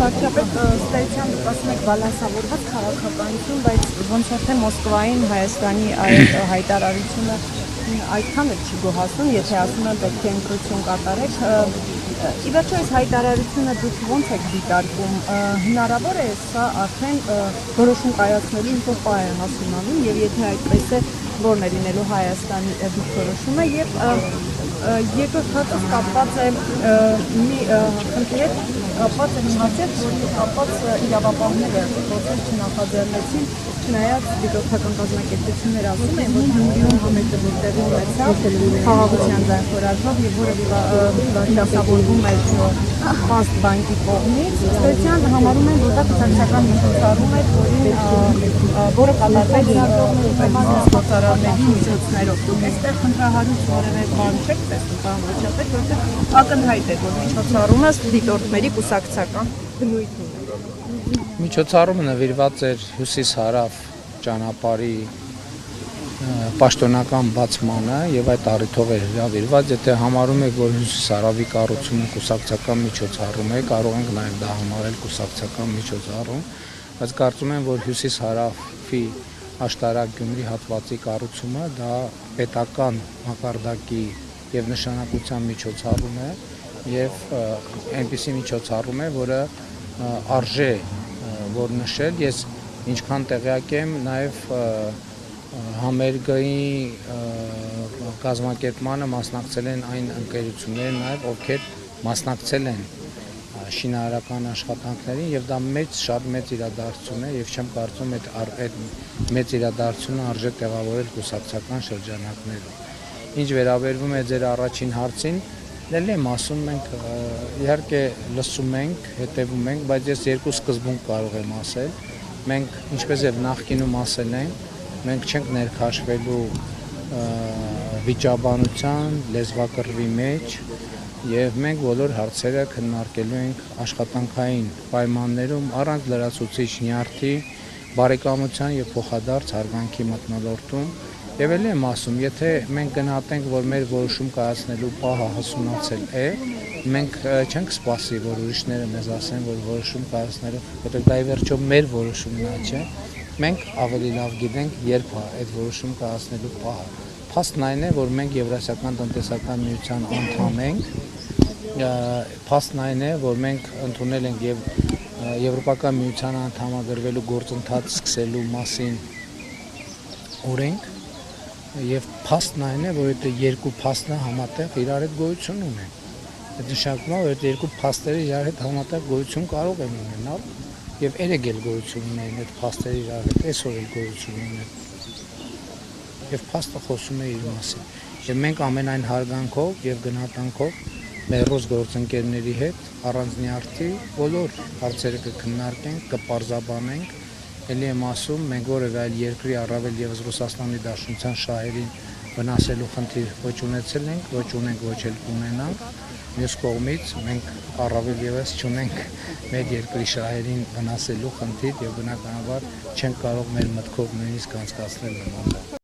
Վարչապետ, ստեղծան ասում եք բալանսավորված քաղաքականություն, բայց ոնց որ թե Մոսկվային Հայաստանի այդ հայտարարությունը այդքան էլ չի գոհացնում, եթե ասում են պետք է ընտրություն կատարեք։ Ի վերջո այս հայտարարությունը դուք ոնց եք դիտարկում, հնարավոր է սա արդեն որոշում կայացնելու ինչ-որ պահ է հասունանում, եւ եթե այդպես է, որն է լինելու Հայաստանի դիրքորոշումը, եւ երկրորդ հարցը կապված է մի խնդրի հետ, կապված է մի հարցեր, որի կապված իրավապահները process չնախաձեռնեցին, չնայած դիտորդական կազմակերպությունները ասում են, որ Գյումրիում համերգը որտեղի ունեցավ խաղաղության ձեռքբերումով եւ որը վիճակավորվում է Ֆաստ բանկի կողմից, ստեցյան համարում են, որ դա կուսակցական միջոցառում է, որը կատարվեց գործարարների միջոցներով։ Դուք այստեղ խնդրահարույց որևէ բան չեք տեսնում, պարոն վարչապետ, որովհետեւ ակնհայտ է, որ միջոցառումը դիտորդների կուսակցական բնույթ ունի։ Միջոցառումը նվիրված էր հյուսիս-հարավ ճանապարհի պաշտոնական բացմանը եւ այդ առիթով էր հրավիրված, եթե համարում եք, որ հյուսիս-հարավի կառուցումը կուսակցական միջոցառում է, կարող ենք նաեւ դա համարել կուսակցական միջոցառում, բայց կարծում եմ, որ հյուսիս-հարավի աշտարակ Գյումրի հատվածի կառուցումը դա պետական մակարդակի եւ նշանակության միջոցառում է եւ այնպիսի միջոցառում է, որը արժե որ նշել, ես ինչքան տեղյակ եմ, նաև համերգի կազմակերպմանը մասնակցել են այն ընկերությունները, նաև ովքեր մասնակցել են շինարարական աշխատանքներին, եւ դա շատ մեծ իրադարձություն է, եւ չեմ կարծում այդ մեծ իրադարձությունը արժե տեղավորել կուսակցական շրջանակներում։ Ինչ վերաբերվում է ձեր առաջին հարցին, Դել եմ ասում մենք իհարկե լսում ենք, հետևում ենք, բայց ես երկու սկզբունք կարող եմ ասել։ Մենք ինչպես եւ նախկինում ասել ենք, մենք չենք ներքաշվելու վիճաբանության, լեզվակռվի մեջ եւ մենք բոլոր հարցերը քննարկելու ենք աշխատանքային պայմաններում առանց լրացուցիչ նյարդի, բարեկամության եւ փոխադարձ հարգանքի մթնոլորտում։ Եվ էլ եմ ասում, եթե մենք գնահատենք, որ մեր որոշում կայացնելու պահը հասունացել է, մենք չենք սպասի, որ ուրիշները մեզ ասեն, որ որոշում կայացնելու, որտեղ դա ի վերջո մեր որոշումն է, չէ։ Մենք ավելի լավ գիտենք, երբ է այդ որոշում կայացնելու պահը։ Փաստն այն է, որ մենք Եվրասիական տնտեսական միության անդամ ենք, փաստն այն է, որ մենք ընդունել ենք եւ Եվրոպական միության անդամագրվելու գործընթաց սկսելու մասին օրենք Եվ փաստն այն է, որ այդ երկու փաստը համատեղ իրար հետ գոյություն ունեն։ Այդ նշանակում է, որ այդ երկու փաստերը իրար հետ համատեղ գոյություն կարող են ունենալ եւ երեք էլ գոյություն ունեն այդ փաստերը իրար հետ, այսօր էլ գոյություն ունեն։ Եվ փաստը խոսում է իր մասին։ Եվ մենք ամենայն հարգանքով եւ գնահատանքով մեր ռոս գործընկերների հետ առանց նյարդի բոլոր հարցերը կքննարկենք, կպարզաբանենք Էլի եմ ասում, մենք որևէ այլ երկրի առավել եւս Ռուսաստանի Դաշնության շահերին վնասելու խնդիր ոչ ունեցել ենք, ոչ ունենք, ոչ էլ կունենանք։ Մյուս կողմից մենք առավել եւս չունենք մեր երկրի շահերին վնասելու խնդիր եւ բնականաբար չենք կարող մեր մտքով նույնիսկ անցկացնել նման բան։